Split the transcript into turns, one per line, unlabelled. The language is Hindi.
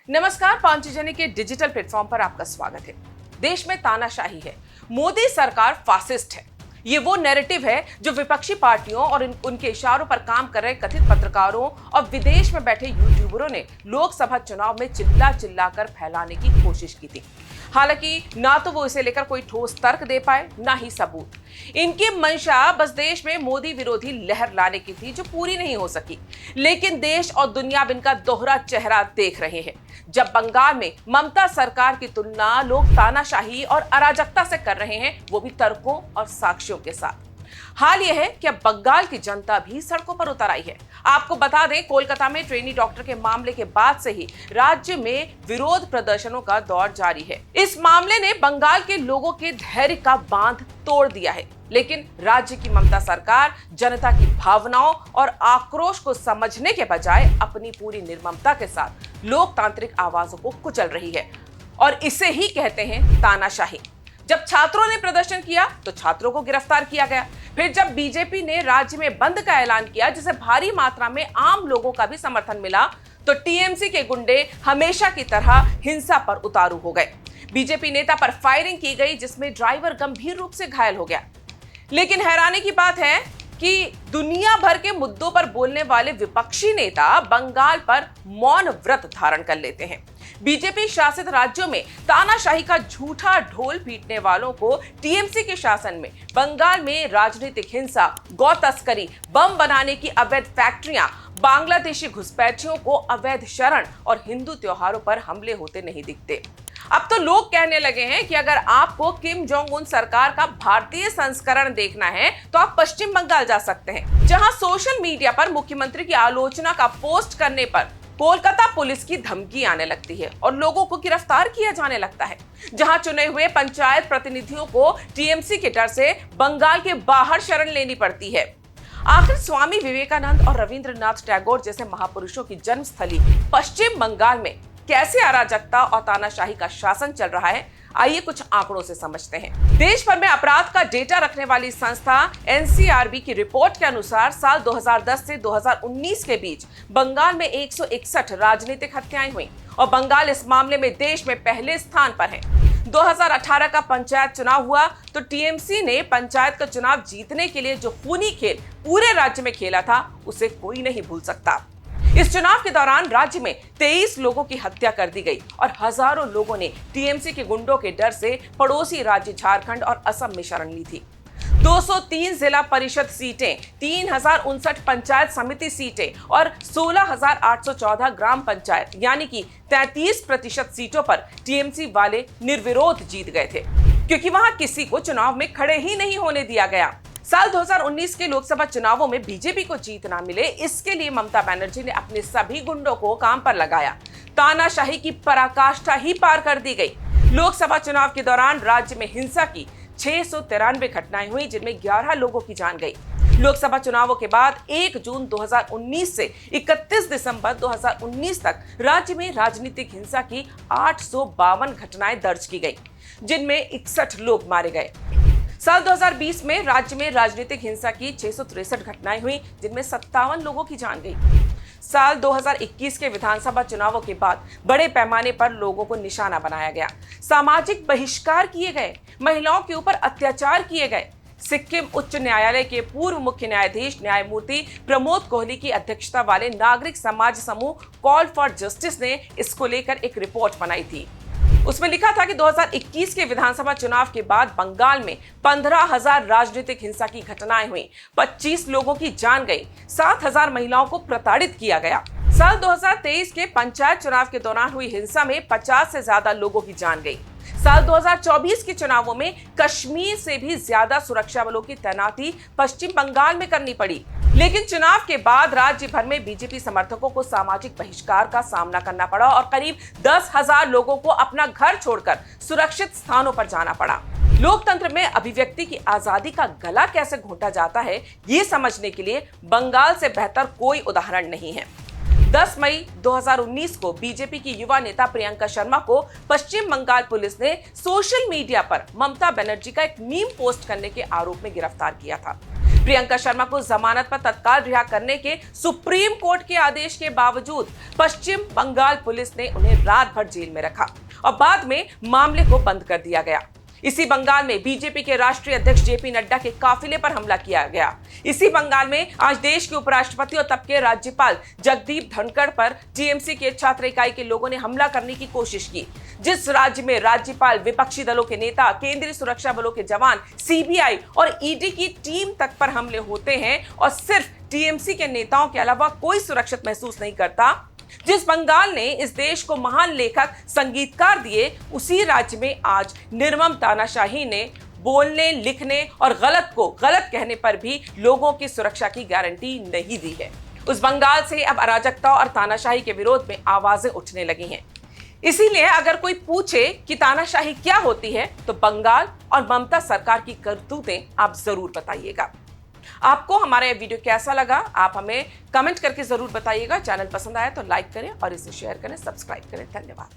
नमस्कार, पांचजन्य के डिजिटल प्लेटफॉर्म पर आपका स्वागत है। देश में तानाशाही है, मोदी सरकार फासिस्ट है। ये वो नैरेटिव है जो विपक्षी पार्टियों और उनके इशारों पर काम कर रहे कथित पत्रकारों और विदेश में बैठे यूट्यूबरों ने लोकसभा चुनाव में चिल्ला चिल्ला कर फैलाने की कोशिश की थी। हालांकि ना तो वो इसे लेकर कोई ठोस तर्क दे पाए, ना ही सबूत। इनकी मंशा बस देश में मोदी विरोधी लहर लाने की थी, जो पूरी नहीं हो सकी। लेकिन देश और दुनिया अब इनका दोहरा चेहरा देख रहे हैं। जब बंगाल में ममता सरकार की तुलना लोग तानाशाही और अराजकता से कर रहे हैं, वो भी तर्कों और साक्ष्यों के साथ। हाल यह है कि अब बंगाल की जनता भी सड़कों पर उतर आई है। आपको बता दें, कोलकाता में ट्रेनी डॉक्टर के मामले के बाद से ही राज्य में विरोध प्रदर्शनों का दौर जारी है। इस मामले ने बंगाल के लोगों के धैर्य का बांध तोड़ दिया है। लेकिन राज्य की ममता सरकार जनता की भावनाओं और आक्रोश को समझने के बजाय अपनी पूरी निर्ममता के साथ लोकतांत्रिक आवाजों को कुचल रही है, और इसे ही कहते हैं तानाशाही। जब छात्रों ने प्रदर्शन किया तो छात्रों को गिरफ्तार किया गया। फिर जब बीजेपी ने राज्य में बंद का ऐलान किया, जिसे भारी मात्रा में आम लोगों का भी समर्थन मिला, तो टीएमसी के गुंडे हमेशा की तरह हिंसा पर उतारू हो गए। बीजेपी नेता पर फायरिंग की गई, जिसमें ड्राइवर गंभीर रूप से घायल हो गया। लेकिन हैरानी की बात है कि दुनिया भर के मुद्दों पर बोलने वाले विपक्षी नेता बंगाल पर मौन व्रत धारण कर लेते हैं। बीजेपी शासित राज्यों में तानाशाही का झूठा ढोल पीटने वालों को टीएमसी के शासन में बंगाल में राजनीतिक हिंसा, गौ तस्करी, बम बनाने की अवैध फैक्ट्रियां, बांग्लादेशी घुसपैठियों को अवैध शरण और हिंदू त्योहारों पर हमले होते नहीं दिखते। अब तो लोग कहने लगे हैं कि अगर आपको किम जोंग उन सरकार का भारतीय संस्करण देखना है तो आप पश्चिम बंगाल जा सकते हैं, जहां सोशल मीडिया पर मुख्यमंत्री की आलोचना का पोस्ट करने पर कोलकाता पुलिस की धमकी आने लगती है और लोगों को गिरफ्तार किया जाने लगता है। जहां चुने हुए पंचायत प्रतिनिधियों को टीएमसी के डर से बंगाल के बाहर शरण लेनी पड़ती है। आखिर स्वामी विवेकानंद और रविंद्रनाथ टैगोर जैसे महापुरुषों की जन्मस्थली पश्चिम बंगाल में कैसे अराजकता और तानाशाही का शासन चल रहा है, आइए कुछ आंकड़ों से समझते हैं। देश भर में अपराध का डेटा रखने वाली संस्था एनसीआरबी की रिपोर्ट के अनुसार साल 2010 से 2019 के बीच बंगाल में 161 राजनीतिक हत्याएं हुई और बंगाल इस मामले में देश में पहले स्थान पर है। 2018 का पंचायत चुनाव हुआ तो टीएमसी ने पंचायत का चुनाव जीतने के लिए जो खूनी खेल पूरे राज्य में खेला था, उसे कोई नहीं भूल सकता। इस चुनाव के दौरान राज्य में 23 लोगों की हत्या कर दी गई और हजारों लोगों ने टीएमसी के गुंडों के डर से पड़ोसी राज्य झारखंड और असम में शरण ली थी। 203 जिला परिषद सीटें, 3059 पंचायत समिति सीटें और 16,814 ग्राम पंचायत यानी कि 33% सीटों पर टीएमसी वाले निर्विरोध जीत गए थे, क्योंकि वहां किसी को चुनाव में खड़े ही नहीं होने दिया गया। साल 2019 के लोकसभा चुनावों में बीजेपी को जीत ना मिले, इसके लिए ममता बनर्जी ने अपने सभी गुंडों को काम पर लगाया। तानाशाही की पराकाष्ठा ही पार कर दी गई। लोकसभा चुनाव के दौरान राज्य में हिंसा की 693 घटनाएं हुई, जिनमें 11 लोगों की जान गई। लोकसभा चुनावों के बाद 1 जून 2019 से 31 दिसंबर 2019 तक राज्य में राजनीतिक हिंसा की 852 घटनाएं दर्ज की गई, जिनमें 61 लोग मारे गए। साल 2020 में राज्य में राजनीतिक हिंसा की 663 घटनाएं हुई, जिनमें 57 लोगों की जान गई। साल 2021 के विधानसभा चुनावों के बाद बड़े पैमाने पर लोगों को निशाना बनाया गया, सामाजिक बहिष्कार किए गए, महिलाओं के ऊपर अत्याचार किए गए। सिक्किम उच्च न्यायालय के पूर्व मुख्य न्यायाधीश न्यायमूर्ति प्रमोद कोहली की अध्यक्षता वाले नागरिक समाज समूह कॉल फॉर जस्टिस ने इसको लेकर एक रिपोर्ट बनाई थी। उसमें लिखा था कि 2021 के विधानसभा चुनाव के बाद बंगाल में 15,000 राजनीतिक हिंसा की घटनाएं हुई, 25 लोगों की जान गई, 7,000 महिलाओं को प्रताड़ित किया गया। साल 2023 के पंचायत चुनाव के दौरान हुई हिंसा में 50 से ज्यादा लोगों की जान गई। साल 2024 के चुनावों में कश्मीर से भी ज्यादा सुरक्षा बलों की तैनाती पश्चिम बंगाल में करनी पड़ी। लेकिन चुनाव के बाद राज्य भर में बीजेपी समर्थकों को सामाजिक बहिष्कार का सामना करना पड़ा और करीब 10,000 लोगों को अपना घर छोड़कर सुरक्षित स्थानों पर जाना पड़ा। लोकतंत्र में अभिव्यक्ति की आजादी का गला कैसे घोंटा जाता है, ये समझने के लिए बंगाल से बेहतर कोई उदाहरण नहीं है। 10 मई 2019 को बीजेपी की युवा नेता प्रियंका शर्मा को पश्चिम बंगाल पुलिस ने सोशल मीडिया पर ममता बनर्जी का एक मीम पोस्ट करने के आरोप में गिरफ्तार किया था। प्रियंका शर्मा को जमानत पर तत्काल रिहा करने के सुप्रीम कोर्ट के आदेश के बावजूद पश्चिम बंगाल पुलिस ने उन्हें रात भर जेल में रखा और बाद में मामले को बंद कर दिया गया। इसी बंगाल में बीजेपी के राष्ट्रीय अध्यक्ष जेपी नड्डा के काफिले पर हमला किया गया। इसी बंगाल में आज देश के उपराष्ट्रपति और तब के राज्यपाल जगदीप धनखड़ पर टीएमसी के छात्र इकाई के लोगों ने हमला करने की कोशिश की। जिस राज्य में राज्यपाल, विपक्षी दलों के नेता, केंद्रीय सुरक्षा बलों के जवान, सीबीआई और ईडी की टीम तक पर हमले होते हैं और सिर्फ टीएमसी के नेताओं के अलावा कोई सुरक्षित महसूस नहीं करता, जिस बंगाल ने इस देश को महान लेखक, संगीतकार दिए, उसी राज्य में आज निर्मम तानाशाही ने बोलने, लिखने और गलत को गलत कहने पर भी लोगों की सुरक्षा की गारंटी नहीं दी है। उस बंगाल से अब अराजकता और तानाशाही के विरोध में आवाजें उठने लगी हैं। इसीलिए अगर कोई पूछे कि तानाशाही क्या होती है, तो बंगाल और ममता सरकार की करतूतें आप जरूर बताइएगा। आपको हमारा ये वीडियो कैसा लगा, आप हमें कमेंट करके जरूर बताइएगा। चैनल पसंद आया तो लाइक करें और इसे शेयर करें, सब्सक्राइब करें। धन्यवाद।